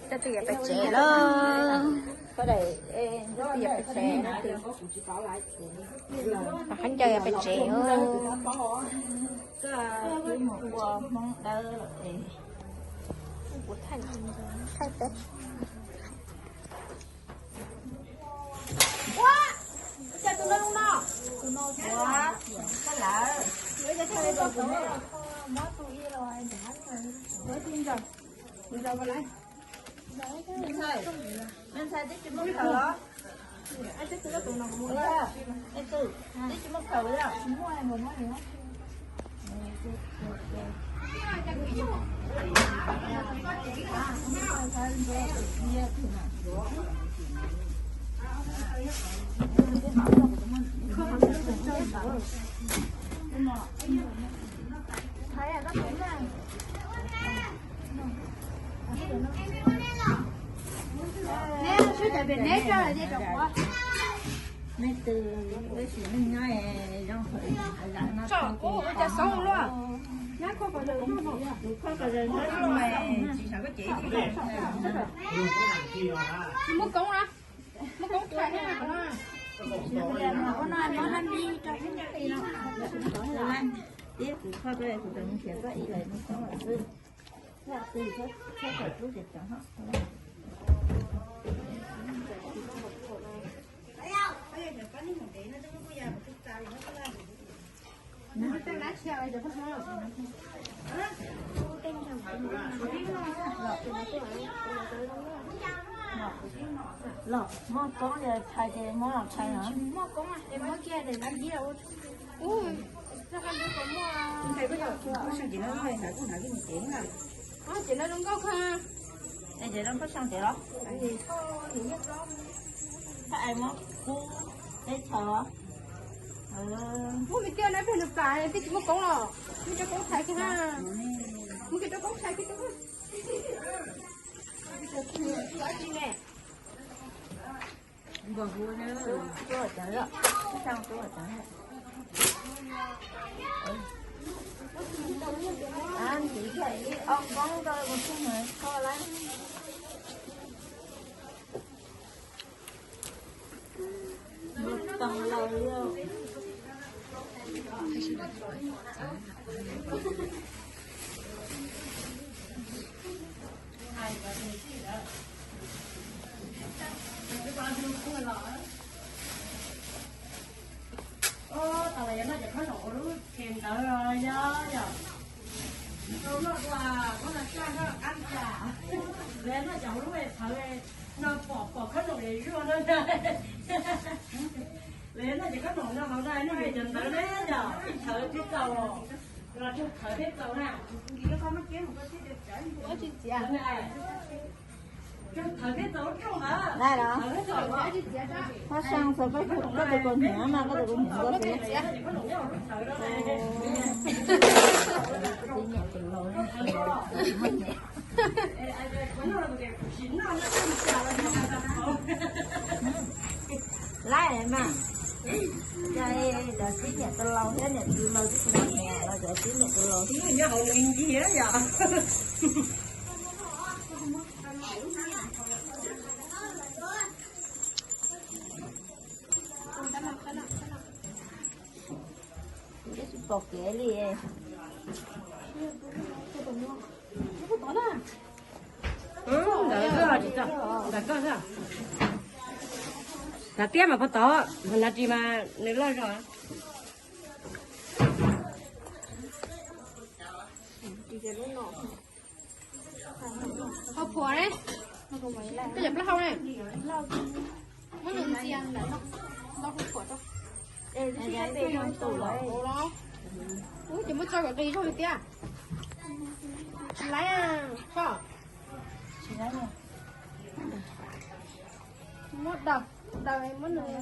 จะเตียไปเจเลยก็ได้จะเตียไปเจนะตีmà khánh chơiไปเจเออก็คือหมกวัวมองเด้อเลยบุตรท่านใช่เป็ดว้าจะตัวนั้นน้องว้าก็หล่ะไม่จะใช่ตัวตัวนี้mất tôi yêu rồi đã rồi tin rồi bây giờ vào đây nên sai tích mất khẩu đó anh tích tôi tụi nào muốn đó anh tự tích mất khẩu đó mua ai muốn mua nữa thấy à nó thấy này nè chú chạy về nét cho là đi được quá nét từ cái chuyện mình nói trong phải là nó cho cô cho sống luôn nhá cô có được không cô có được hết luôn mày chỉ sợ cái chị mất công ra mất công chạy thế nào nó có nói nó làm đi cho cái gì đâu tiếp thì khoa về thì đừng chuyển qua ý lại nó có là tư là tư thế phải lúc để chẳng hạn nó cái lá treo này được không lọ mò có giờ thay cái mò lọc thay nữa mò có mà em mò kia để làm gì đâu thầy bây giờ sao chị nói này nãy cũng nãy cái gì chuyện à? Chị nói đúng có ha. Đây chị đang có sang chị đó. Tại vì có gì nhất đó. Các em á, để chờ. Muốn cái kia nói phải được cả, cái chị mất cống rồi. Muốn cho cống thay cái ha. Muốn cái cho cống thay cái đó. Vừa vui nữa. Tôi ở chờ đó. Sao tôi ở chờ đó. Anh chỉ thấy ông con tôi một chút nữa to lắm một tầng lầu luôn tao này nóจะเข้าหนองรู้เค็มตลอดเยอะเราเลือกว่าเขาจะจ้างก็อันจ่าแล้วน่าจะรู้ว่าเขาเลยเราปอกขนมเลยรั่วเลยแล้วน่าจะขนมเราเขาได้นี่เป็นจนตอนนี้เดี๋ยวเธอที่เก่าเราทุกเธอที่เก่าน่ะกินแล้วเขาไม่กินผมก็ที่เด็ดใจว่าจริงจริงได้แล้วถ้าช่างสักก็จะคนหัวมาก็จะคนหัวก็เสียตีเนี่ยเป็นร้อยไล่เลยมาใจจะตีเนี่ยตลอดเนี่ยคือเราที่สุดเนี่ยเราจะตีเนี่ยตลอดที่เนี่ยเขาเลี้ยงยี่ห้ออย่างbọc ghế đi em là tiếc mà có to là chỉ mà nếu lo rồi hộp phở đấy cái dập lau này nó đừng chiên là nó không phở đâu đây cái đây trong tủ đó ui chỉ mới cho cái gì thôi tía lấy à cho chỉ lấy nè mất đầu đời mất này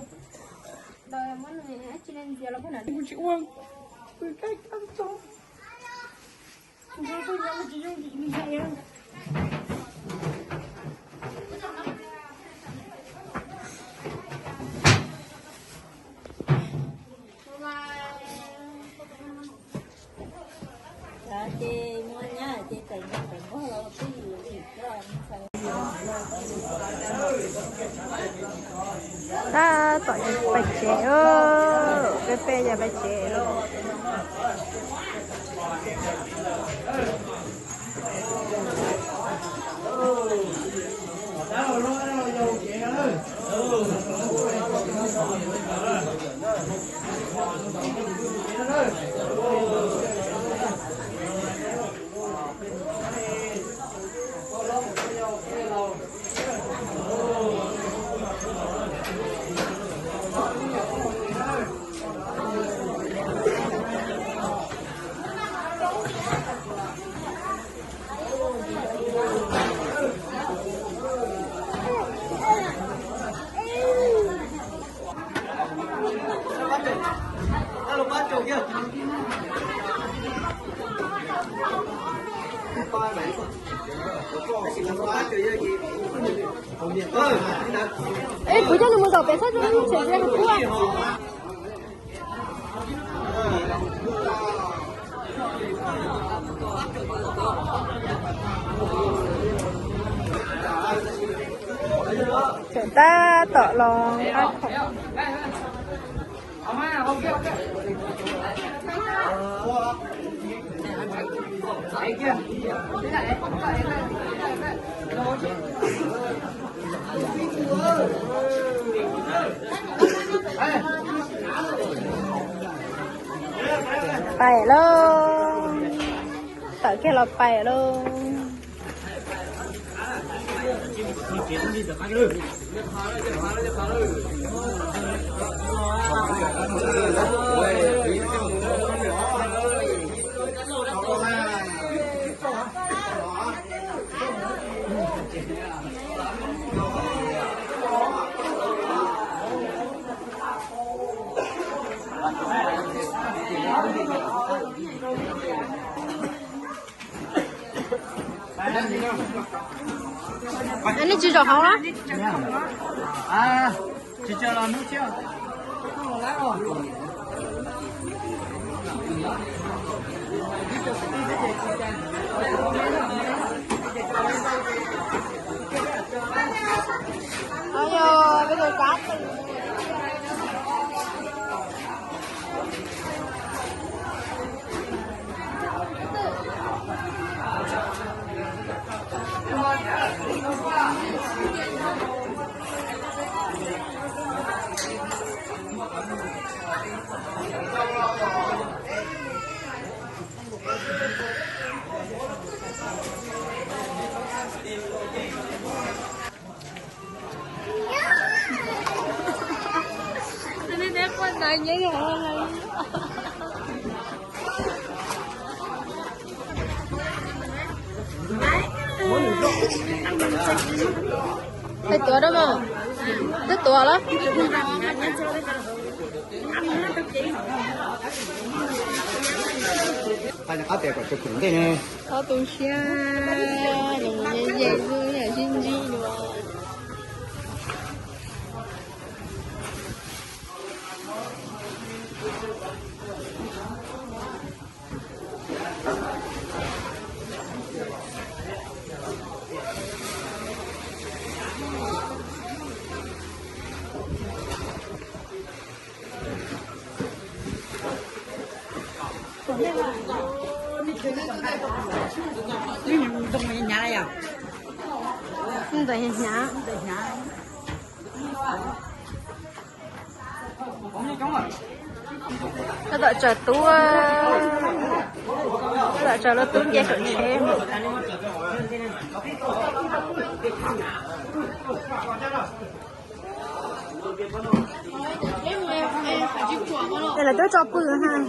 cho nên giờ là cái này chị uống từ cách ăn xong tôi nhớ chị yêu chị mình hay không chị mua nhá chị cần có cái gì cho anh ta tỏi bạch chế ơ cái phê nhà bạch chế luôn ê, cuối cho nó một bé sát rồi, chuyển ra một cua. Chúng ta tỏ lòng các khổng. Phải luôn, tỏ kia là phải luôn. Anh ấy chỉ cho không á? À, chỉ cho là nước chưa? Không lá rồi. Ôi bây giờ cá thì ini dia kok nanya ya Thấy tuổi đó mà Thích tuổi lắm Anh áp đẹp chụp hình đây nè. Có tù xa Đừng dễ dư nhà xin gì nữa Trong nhà này à? Không phải nhá Nó đợi chờ tú Nó đợi chờ nó tú dây cận xe Đây là tôi cho bự ha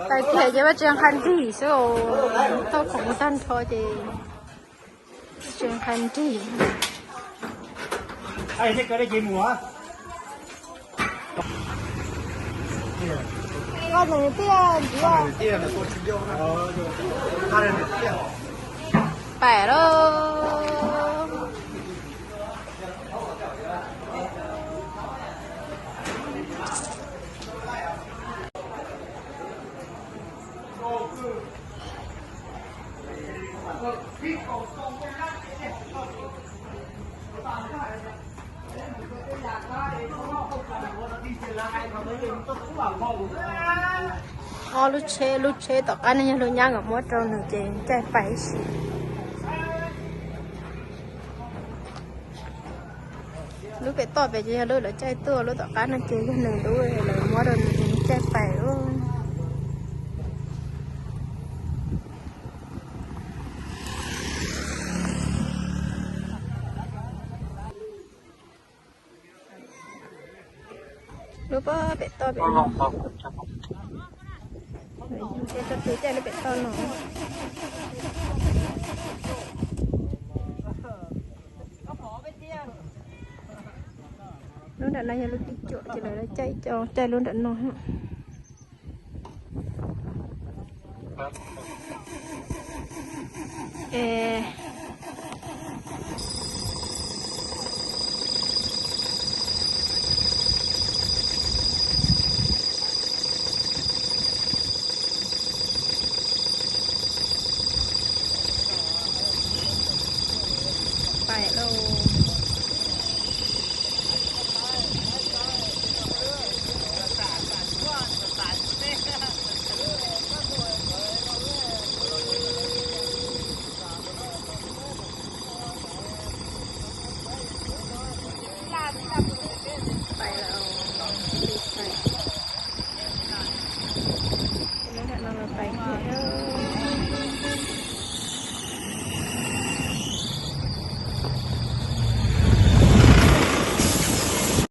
tại kể cho bà trường khăn gì số tôi cũng tân thôi thì trường khăn gì ai thế cái đấy gì mùa con này tiền gì à tiền là tôi chỉ vô hai lần tiền khỏe đó lúc chế tao ăn như lúc nhang ở mỗi trong nửa chén trái phải lúc cái tỏi về chơi lúc là trái tua lúc tao ăn nó chơi cái nửa đuôi là mỗi trong nửa chén trái phải luôn lúc đó bị to bị nó cái tao tí chạy nó bị to nó nó đã này lúc đi chỗ chỉ là chạy cho chạy luôn đã nó phải đâu